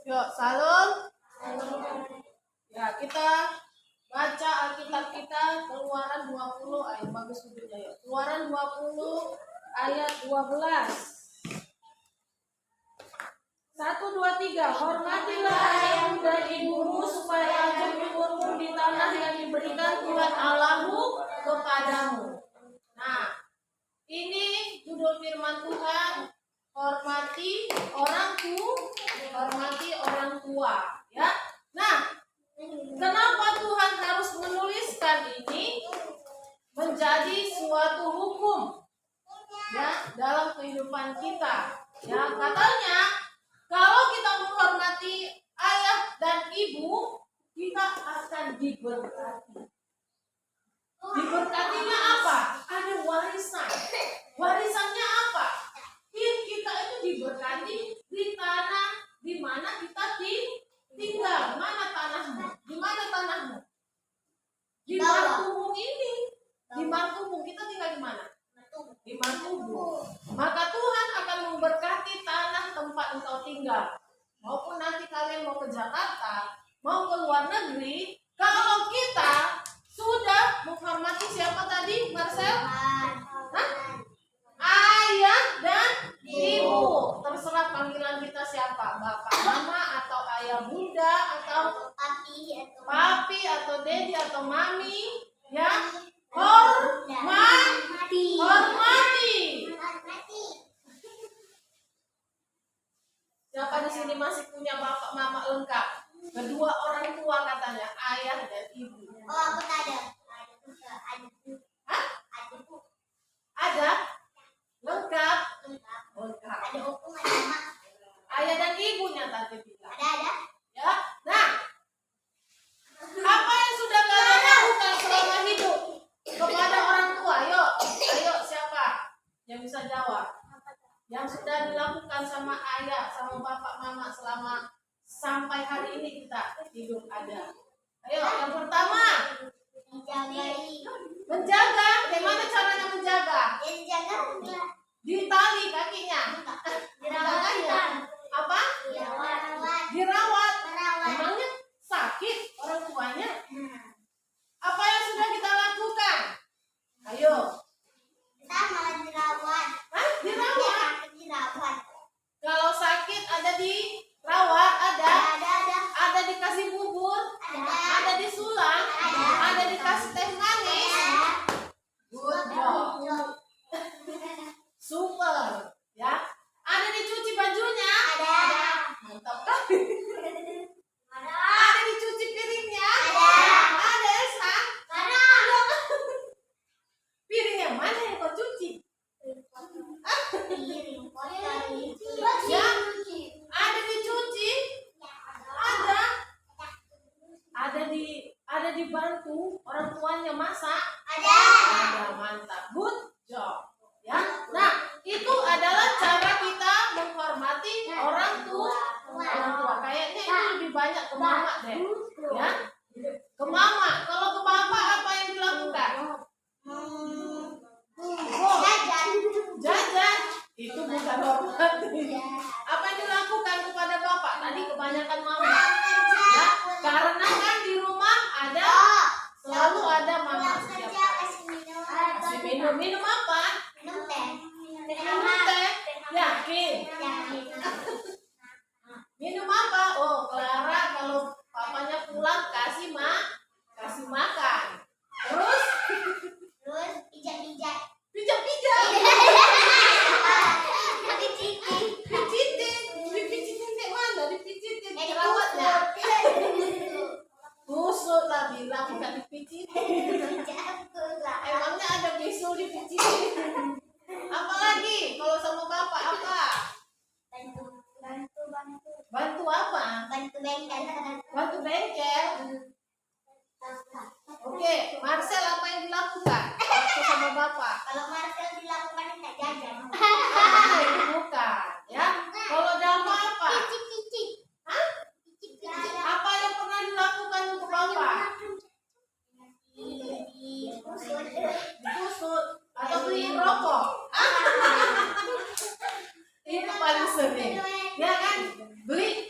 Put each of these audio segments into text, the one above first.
Yuk, salam. Ya, kita baca Alkitab kita Keluaran 20. Ayo, bagus videonya yuk. Keluaran 20 ayat 12. 1, 2, 3. Hormatilah ayahmu dan ibumu supaya jemurmu di tanah yang diberikan Tuhan Allahmu kepadamu. Nah, ini judul firman Tuhan. Hormati orang tua, ya. Nah, kenapa Tuhan harus menuliskan ini menjadi suatu hukum, ya, dalam kehidupan kita? Ya, katanya kalau kita menghormati ayah dan ibu, kita akan diberkati. Diberkatinya apa? Ada warisan. Warisannya apa? Kita itu diberkati di tanah di mana kita tinggal. Mana tanahmu? Di mana tanahmu? Di Martubung ini. Di Martubung. Kita tinggal di mana? Di Martubung. Maka Tuhan akan memberkati tanah tempat engkau tinggal. Maupun nanti kalian mau ke Jakarta, mau ke luar negeri, kalau kita sudah menghormati siapa tadi, Marcel? Ayah dan ibu. Terserah panggilan kita siapa, bapak, mama, atau ayah bunda, atau papi, atau dedi, atau mami. Ya, hormati. Siapa di sini masih punya bapak, mama lengkap? Kedua orang tua katanya, ayah dan ibu. Oh, aku tak ada. Hah? Ada? Lengkap. Ada opung, ada mama. Ayah dan ibunya tadi bilang. Ada. Ya. Nah, apa yang sudah kalian lakukan selama hidup kepada orang tua? Ayo siapa yang bisa jawab? Yang sudah dilakukan sama ayah, sama bapak, mama selama sampai hari ini kita hidup ada. Ayo, yang pertama. Menjaga. Bagaimana caranya menjaga? Ditali kakinya. Apa? Dirawat. Emangnya sakit orang tuanya? Apa yang sudah kita lakukan? Ayo. Kita malah dirawat. Hah? Dirawat? Dirawat. Kalau sakit ada dirawat, ada dikasih bubur, ada disulam, ada dikasih teh manis. Good job. Super, ya. Ada dicuci bajunya? Mantap kali. Ada dicuci piringnya? Ada Esa? Piring yang mana yang kau cuci? Ya, ada dicuci? Ada dibantu orang tuanya masak? Ada, mantap. Good job. Ya. Nah, itu adalah cara kita menghormati orang tua. Kayaknya itu lebih banyak ke mama deh. Ya. Ke mama. Kalau ke bapak apa yang dilakukan? Jajan. Itu bukan hormati. Apa yang dilakukan kepada bapak? Tadi kebanyakan mama. Ya. Karena kan di rumah selalu ada mama setiap hari. Minum apa? Minum teh. Yakin? Minum apa? Oh, Clara kalau papanya pulang kasih makan. Terus Pijat-pijat. Dipijitin kayak mana? Dipijitin jerawatnya. Tusuk lah bilang, bukan dipijitin. Emangnya ada bisul dipijitin? Apalagi kalau sama bapak apa? Bantu apa? Bantu bengkel. Oke, Marcel apa yang dilakukan waktu sama bapak? Kalau Marcel dilakukan kita jajan. Itu bukan, ya. Kalau Dama apa? Hah? Apa yang pernah dilakukan untuk bapak? Dikusut atau beliin rokok? Itu paling sering. Ya kan? Beli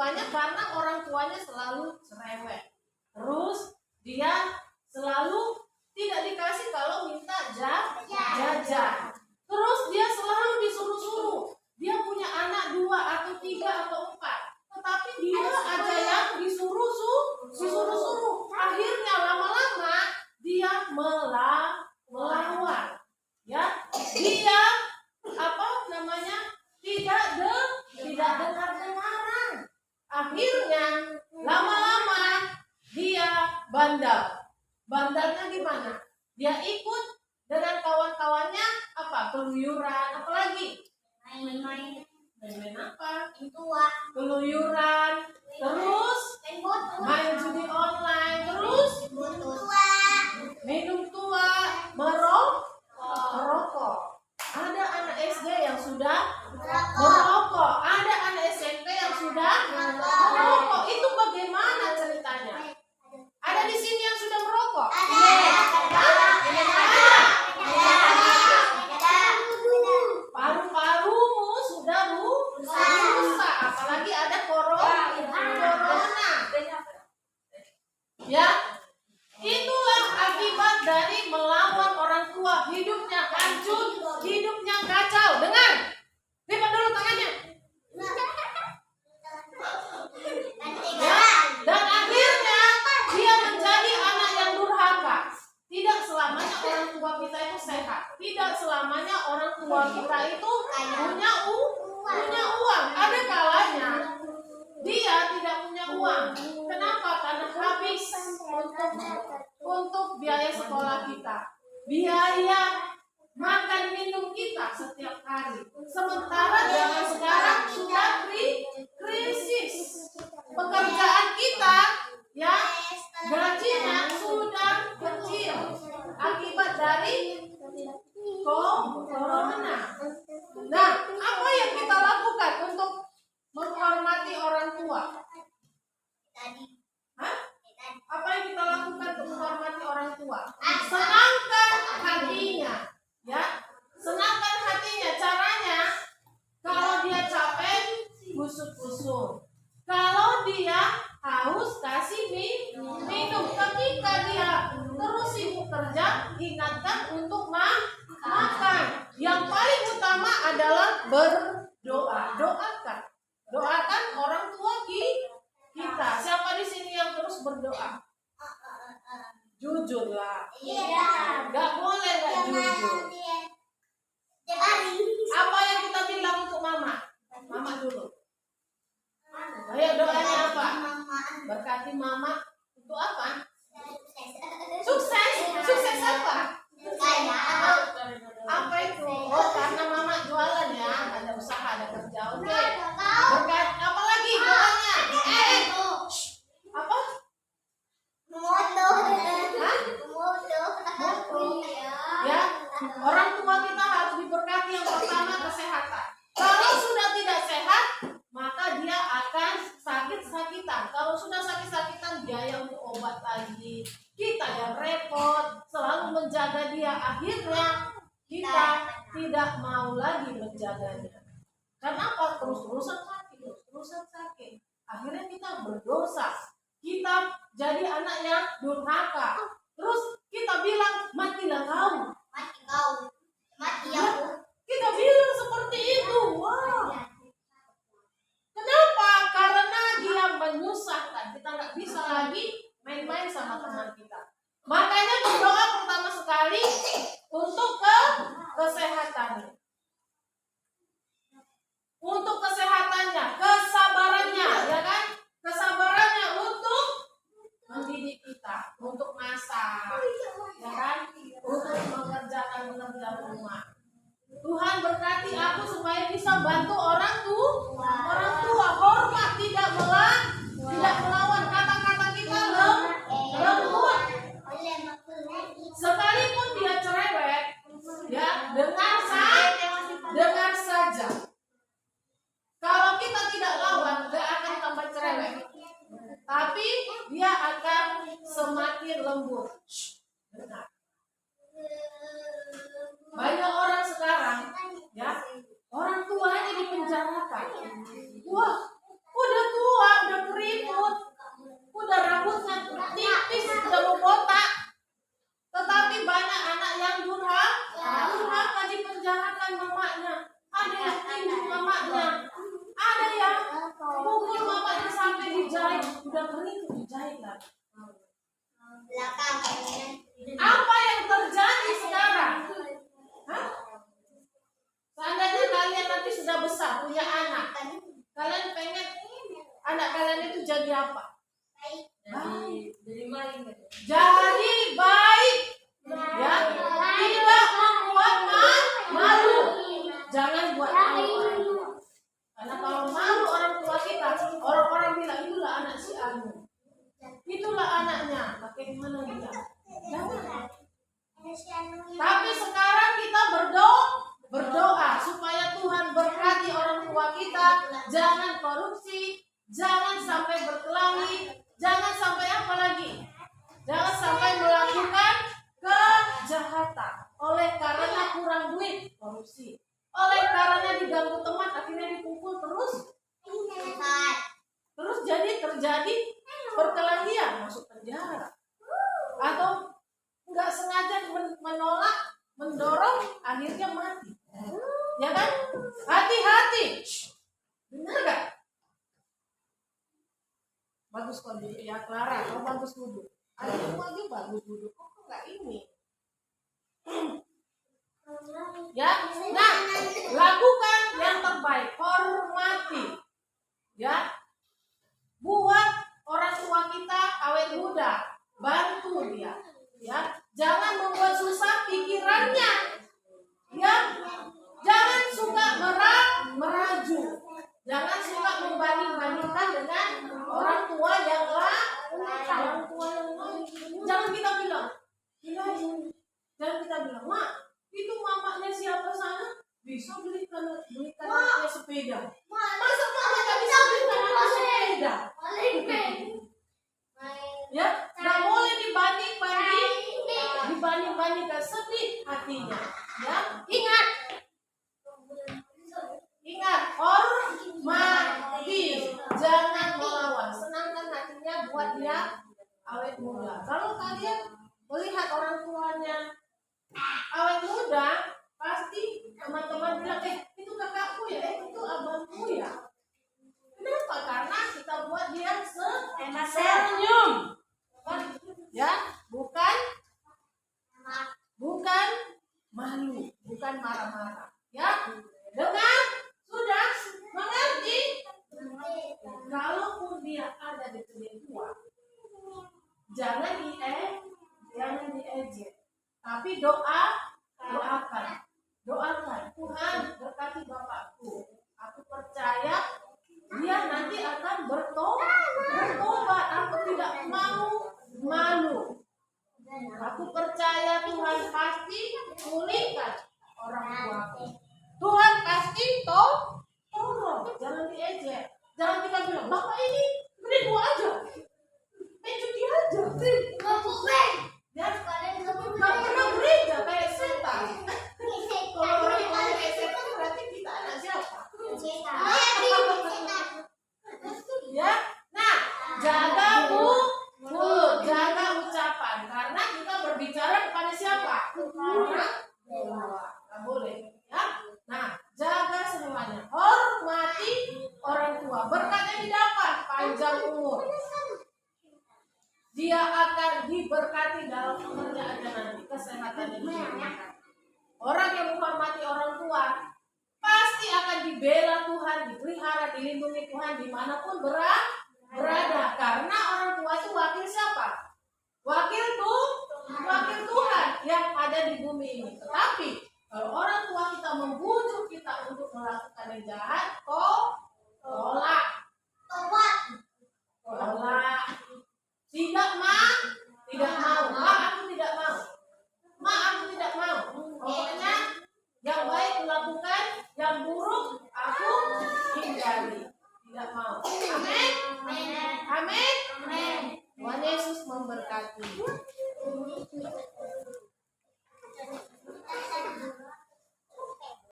tuanya karena orang tuanya selalu cerewet. Terus dia selalu tidak dikasih kalau minta jajan. Terus dia selalu disuruh-suruh. Dia punya anak 2 atau 3 atau 4. Tetapi dia aja yang disuruh-suruh. Akhirnya lama-lama dia melawan. Ya, dia tidak dengar-dengaran. Akhirnya lama-lama dia bandel. Bandelnya gimana? Dia ikut dengan kawan-kawannya keluyuran, apalagi main apa? Keluyuran, terus main judi online, terus minum tua, merokok. Ada anak SD yang sudah merokok, ada anak SMP yang sudah merokok. Itu bagaimana ceritanya? Ada di sini yang sudah merokok? Paru-parumu sudah rusak, apalagi ada corona. Ya, itulah akibat dari melawan orang tua. Hidupnya hancur, hidupnya kacau. Dengar, lipat dulu tangannya. Ya, dan akhirnya dia menjadi anak yang durhaka. Tidak selamanya orang tua kita itu sehat. Tidak selamanya orang tua kita itu punya uang. Ada kalanya dia tidak punya uang. Kenapa? Karena habis untuk biaya sekolah kita, biaya makan minum kita setiap hari. Sementara zaman sekarang sudah krisis. Pekerjaan kita ya gajinya sudah kecil akibat dari corona. Nah, apa yang kita lakukan untuk menghormati orang tua? Apa yang kita lakukan untuk menghormati orang tua? Senangkan hatinya, ya. Senangkan hatinya. Caranya, kalau dia capek, busuk-busuk. Kalau dia haus, kasih minum. Ketika dia terus sibuk kerja, ingatkan untuk makan. Yang paling utama adalah berdoa. Doakan orang tua kita. Siapa di sini yang terus berdoa? Jujurlah. Gak boleh gak jujur. Apa yang kita bilang untuk mama? Mama dulu. Ayo doanya apa? Berkati mama untuk apa? Sukses. Sukses apa? Apa itu? Oh, karena mama jualan ya, ada usaha, ada kerja. Oke. Berkat apa lagi doanya? Apa? Ya, orang tua kita harus diberkati. Yang pertama kesehatan. Kalau sudah tidak sehat, maka dia akan sakit-sakitan. Kalau sudah sakit-sakitan, biaya untuk obat lagi. Kita yang repot, selalu menjaga dia. Akhirnya kita tidak mau lagi menjaganya. Kenapa? Terus-terusan sakit. Akhirnya kita berdosa. Kita jadi anak yang durhaka. Terus kita bilang, matilah kau. Kita bilang seperti itu. Wow. Kenapa? Karena dia menyusahkan. Kita nggak bisa lagi main-main sama teman kita. Makanya berdoa pertama sekali untuk kesehatannya. Untuk kesehatannya, kesabarannya, ya kan? Kesabarannya untuk mendidik kita, untuk masak, ya kan? Untuk mengerjakan rumah. Tuhan berkati aku supaya bisa bantu orang tua. Hormat, tidak melawan. Kata-kata kita lembut. Sekalipun dia cerewet, ya dengar saja. Kalau kita tidak lawan, dia akan tambah cerewet. Tapi dia akan semakin lembut. Dengar. Banyak orang sekarang, ya, orang tuanya dipenjarakan. Wah, udah tua, sudah kering dijahit lagi. Belakang. Apa yang terjadi sekarang? Hah? Seandainya kalian nanti sudah besar, punya anak, kalian pengen anak kalian itu jadi apa? Jadi maling. Jadi baik, ya, tidak membuat malu. Jangan buat malu orang tua. Karena kalau malu orang tua kita, orang-orang bilang itulah anak si Anu, itulah anaknya. Bagaimana dia? Jangan. Tapi sekarang kita berdoa supaya Tuhan berkati orang tua kita, jangan korupsi, jangan sampai berkelahi, jangan sampai apa lagi? Jangan sampai melakukan kejahatan oleh karena kurang duit, korupsi. Oleh karena diganggu teman akhirnya dipukul terus jadi terjadi perkelahian, masuk penjara. Atau nggak sengaja menolak, mendorong, akhirnya mati. Ya kan? Hati-hati. Benar gak? Bagus kok duduk ya Clara, kau bagus duduk. Adikmu aja bagus duduk, kok nggak ini? Ya, nah, lakukan yang terbaik, hormati. Ya, buat orang tua kita awet muda, bantu dia. Ya, jangan membuat susah pikirannya. Ya, jangan suka meraju. Jangan suka membanding-bandingkan dengan orang tua yang lain. Jangan kita bilang, jangan kita bilang, Mak, itu mamanya siapa sana bisa belikan anaknya sepeda. Masa mama nggak bisa belikan anaknya sepeda? Ya, nggak boleh dibandingkan, sedih hatinya. Ya, ingat, hormati, jangan melawan, senangkan hatinya buat dia awet muda. Kalau kalian melihat orang tuanya awet muda, pasti teman-teman bilang, itu kakakku ya, itu abangku ya. Kenapa? Karena kita buat dia senyum, ya, bukan malu, bukan marah-marah. Ya, dengar, sudah mengerti? Kalaupun dia ada di tua, jangan diejek, tapi doakan, Tuhan berkati bapakku. Aku percaya dia nanti akan bertobat. Aku tidak mau malu. Aku percaya Tuhan pasti pulihkan orang tuaku. Tuhan pasti tolong. Jangan diejek. Jangan kita bilang, Bapak ini beri dua aja. Cuti aja. Ya, nggak pernah gereja kayak setan. Kalau orang tua kayak setan berarti kita anak siapa? Ya, nah, jaga mulut, jaga ucapan, karena kita berbicara kepada siapa? Orang tua. Nggak boleh. Ya, nah, jaga semuanya. Hormati orang tua. Berkatnya didapat panjang umur. Dia akan diberkati dalam pekerjaannya nanti, kesehatan diberikan. Orang yang menghormati orang tua pasti akan dibela Tuhan, dipelihara, dilindungi Tuhan dimanapun berada.